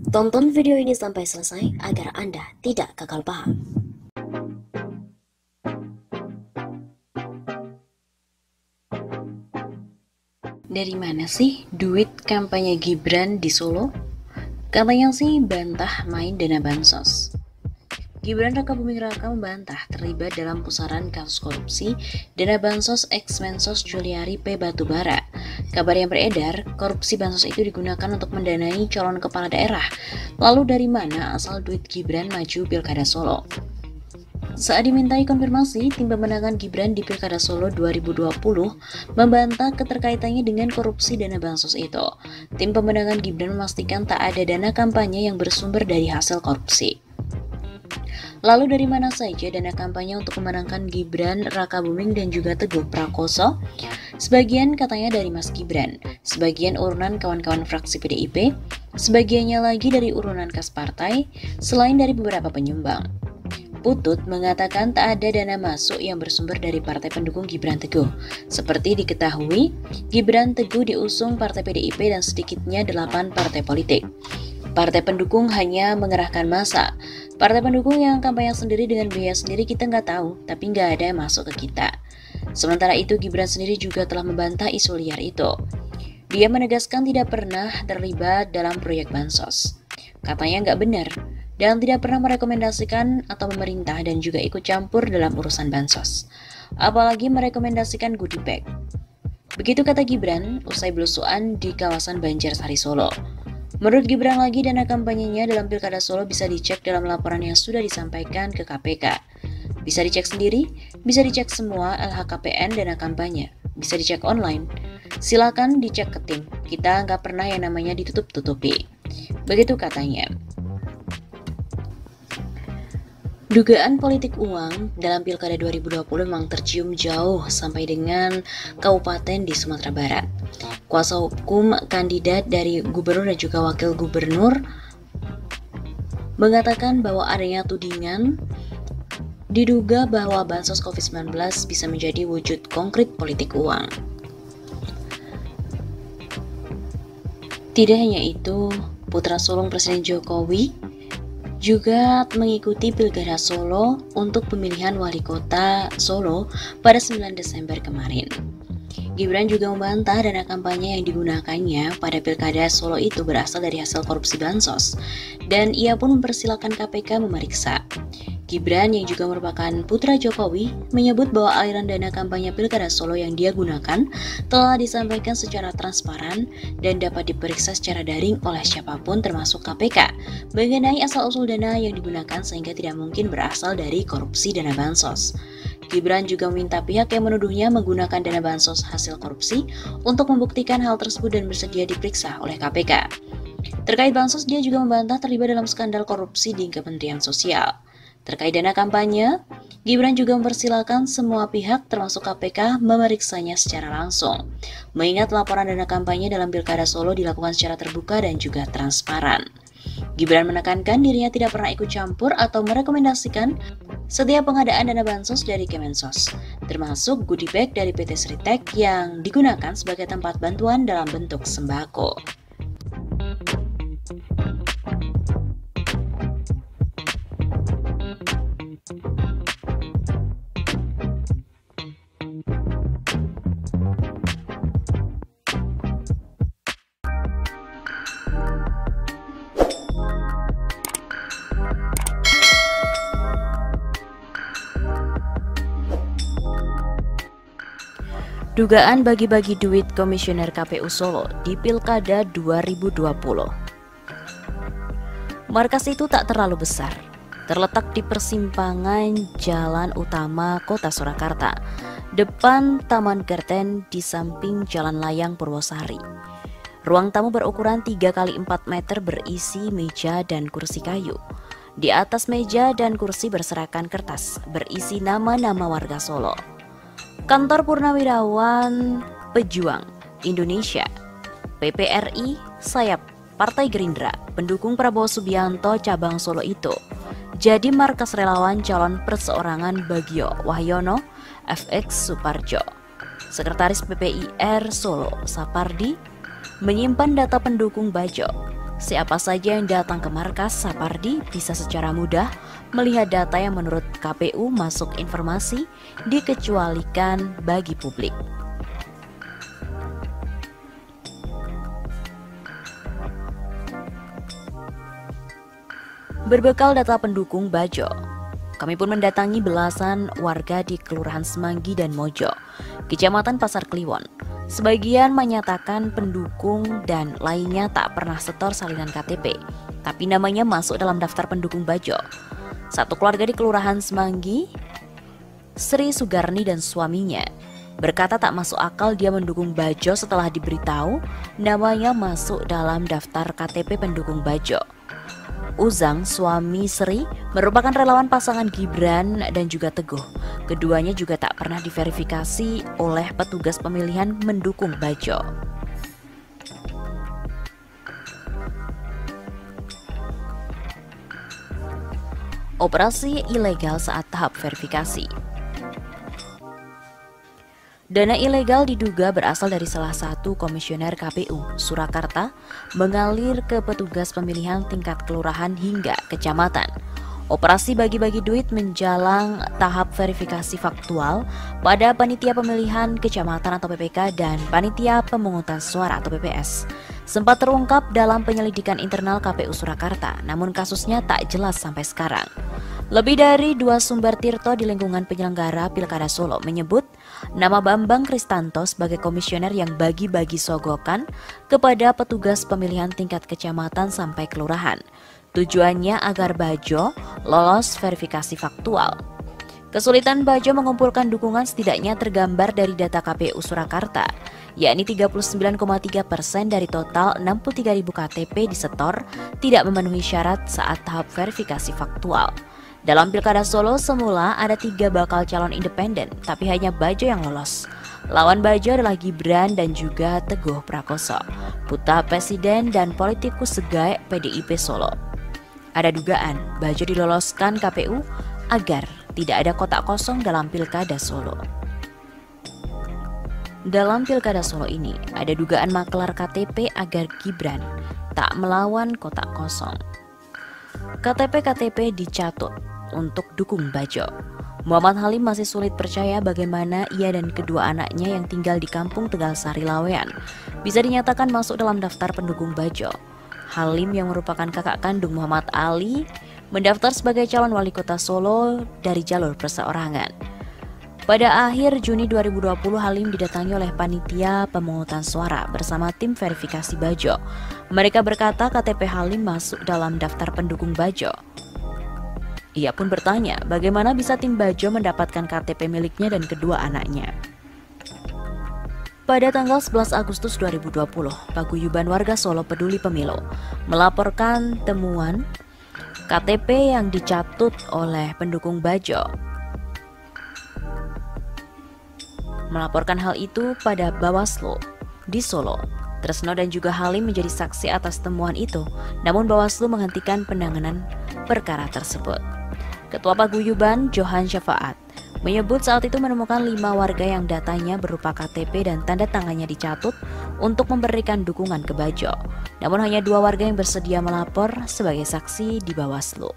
Tonton video ini sampai selesai agar Anda tidak gagal paham. Dari mana sih duit kampanye Gibran di Solo? Katanya sih bantah main dana bansos. Gibran Rakabuming Raka membantah terlibat dalam pusaran kasus korupsi dana bansos ex-Mensos Juliari P. Batubara. Kabar yang beredar, korupsi bansos itu digunakan untuk mendanai calon kepala daerah. Lalu dari mana asal duit Gibran maju Pilkada Solo? Saat dimintai konfirmasi, tim pemenangan Gibran di Pilkada Solo 2020 membantah keterkaitannya dengan korupsi dana bansos itu. Tim pemenangan Gibran memastikan tak ada dana kampanye yang bersumber dari hasil korupsi. Lalu dari mana saja dana kampanye untuk memenangkan Gibran Rakabuming dan juga Teguh Prakoso? Sebagian katanya dari Mas Gibran, sebagian urunan kawan-kawan fraksi PDIP, sebagiannya lagi dari urunan kas partai, selain dari beberapa penyumbang. Putut mengatakan tak ada dana masuk yang bersumber dari partai pendukung Gibran Teguh. Seperti diketahui, Gibran Teguh diusung partai PDIP dan sedikitnya 8 partai politik. Partai pendukung hanya mengerahkan massa. Partai pendukung yang kampanye sendiri dengan biaya sendiri kita nggak tahu, tapi nggak ada yang masuk ke kita. Sementara itu, Gibran sendiri juga telah membantah isu liar itu. Dia menegaskan tidak pernah terlibat dalam proyek bansos. Katanya nggak benar, dan tidak pernah merekomendasikan atau memerintah dan juga ikut campur dalam urusan bansos. Apalagi merekomendasikan goodie bag. Begitu kata Gibran, usai belusuan di kawasan Banjarsari Solo. Menurut Gibran lagi, dana kampanyenya dalam Pilkada Solo bisa dicek dalam laporan yang sudah disampaikan ke KPK. Bisa dicek sendiri, bisa dicek semua LHKPN dana kampanye, bisa dicek online. Silakan dicek ke tim, kita nggak pernah yang namanya ditutup-tutupi. Begitu katanya. Dugaan politik uang dalam Pilkada 2020 memang tercium jauh sampai dengan kabupaten di Sumatera Barat. Kuasa hukum kandidat dari gubernur dan juga wakil gubernur mengatakan bahwa adanya tudingan diduga bahwa bansos COVID-19 bisa menjadi wujud konkret politik uang. Tidak hanya itu, putra sulung Presiden Jokowi juga mengikuti Pilkada Solo untuk pemilihan wali kota Solo pada 9 Desember kemarin. Gibran juga membantah dana kampanye yang digunakannya pada Pilkada Solo itu berasal dari hasil korupsi bansos, dan ia pun mempersilahkan KPK memeriksa. Gibran yang juga merupakan putra Jokowi menyebut bahwa aliran dana kampanye Pilkada Solo yang dia gunakan telah disampaikan secara transparan dan dapat diperiksa secara daring oleh siapapun termasuk KPK mengenai asal-usul dana yang digunakan sehingga tidak mungkin berasal dari korupsi dana bansos. Gibran juga meminta pihak yang menuduhnya menggunakan dana bansos hasil korupsi untuk membuktikan hal tersebut dan bersedia diperiksa oleh KPK. Terkait bansos, dia juga membantah terlibat dalam skandal korupsi di Kementerian Sosial. Terkait dana kampanye, Gibran juga mempersilahkan semua pihak termasuk KPK memeriksanya secara langsung. Mengingat laporan dana kampanye dalam Pilkada Solo dilakukan secara terbuka dan juga transparan. Gibran menekankan dirinya tidak pernah ikut campur atau merekomendasikan setiap pengadaan dana bansos dari Kemensos, termasuk goodie bag dari PT Sritek yang digunakan sebagai tempat bantuan dalam bentuk sembako. Dugaan bagi-bagi duit Komisioner KPU Solo di Pilkada 2020. Markas itu tak terlalu besar, terletak di persimpangan jalan utama Kota Surakarta, depan Taman Garden di samping Jalan Layang Purwosari. Ruang tamu berukuran 3x4 meter berisi meja dan kursi kayu. Di atas meja dan kursi berserakan kertas berisi nama-nama warga Solo. Kantor Purnawirawan Pejuang Indonesia, PPRI, sayap Partai Gerindra, pendukung Prabowo Subianto cabang Solo itu jadi markas relawan calon perseorangan Bagio Wahyono, FX Suparjo. Sekretaris PPIR Solo, Sapardi, menyimpan data pendukung Bajo. Siapa saja yang datang ke markas Sapardi bisa secara mudah melihat data yang menurut KPU masuk informasi dikecualikan bagi publik. Berbekal data pendukung Bajo, kami pun mendatangi belasan warga di Kelurahan Semanggi dan Mojo, Kecamatan Pasar Kliwon. Sebagian menyatakan pendukung dan lainnya tak pernah setor salinan KTP, tapi namanya masuk dalam daftar pendukung Bajo. Satu keluarga di Kelurahan Semanggi, Sri Sugarni dan suaminya, berkata tak masuk akal dia mendukung Bajo setelah diberitahu namanya masuk dalam daftar KTP pendukung Bajo. Uzang, suami Sri, merupakan relawan pasangan Gibran dan juga Teguh. Keduanya juga tak pernah diverifikasi oleh petugas pemilihan mendukung Bajo. Operasi ilegal saat tahap verifikasi. Dana ilegal diduga berasal dari salah satu komisioner KPU, Surakarta, mengalir ke petugas pemilihan tingkat kelurahan hingga kecamatan. Operasi bagi-bagi duit menjalang tahap verifikasi faktual pada panitia pemilihan kecamatan atau PPK dan panitia pemungutan suara atau PPS. Sempat terungkap dalam penyelidikan internal KPU Surakarta, namun kasusnya tak jelas sampai sekarang. Lebih dari 2 sumber tirto di lingkungan penyelenggara Pilkada Solo menyebut nama Bambang Kristanto sebagai komisioner yang bagi-bagi sogokan kepada petugas pemilihan tingkat kecamatan sampai kelurahan. Tujuannya agar Bajo lolos verifikasi faktual. Kesulitan Bajo mengumpulkan dukungan setidaknya tergambar dari data KPU Surakarta, yakni 39,3% dari total 63.000 KTP disetor tidak memenuhi syarat saat tahap verifikasi faktual. Dalam Pilkada Solo semula ada 3 bakal calon independen, tapi hanya Bajo yang lolos. Lawan Bajo adalah Gibran dan juga Teguh Prakoso, putra presiden dan politikus segae PDIP Solo. Ada dugaan Bajo diloloskan KPU agar tidak ada kotak kosong dalam Pilkada Solo. Dalam Pilkada Solo ini ada dugaan maklar KTP agar Gibran tak melawan kotak kosong. KTP dicatut untuk dukung Bajo. Muhammad Halim masih sulit percaya bagaimana ia dan kedua anaknya yang tinggal di kampung Tegal Sari Lawean bisa dinyatakan masuk dalam daftar pendukung Bajo. Halim yang merupakan kakak kandung Muhammad Ali mendaftar sebagai calon wali kota Solo dari jalur perseorangan. Pada akhir Juni 2020, Halim didatangi oleh panitia pemungutan suara bersama tim verifikasi Bajo. Mereka berkata KTP Halim masuk dalam daftar pendukung Bajo. Ia pun bertanya bagaimana bisa tim Bajo mendapatkan KTP miliknya dan kedua anaknya. Pada tanggal 11 Agustus 2020, Paguyuban Warga Solo Peduli Pemilu melaporkan temuan KTP yang dicatut oleh pendukung Bajo. Melaporkan hal itu pada Bawaslu di Solo. Tresno dan juga Halim menjadi saksi atas temuan itu, namun Bawaslu menghentikan penanganan perkara tersebut. Ketua Paguyuban Johan Syafaat menyebut saat itu menemukan 5 warga yang datanya berupa KTP dan tanda tangannya dicatut untuk memberikan dukungan ke Bajo. Namun hanya 2 warga yang bersedia melapor sebagai saksi di Bawaslu.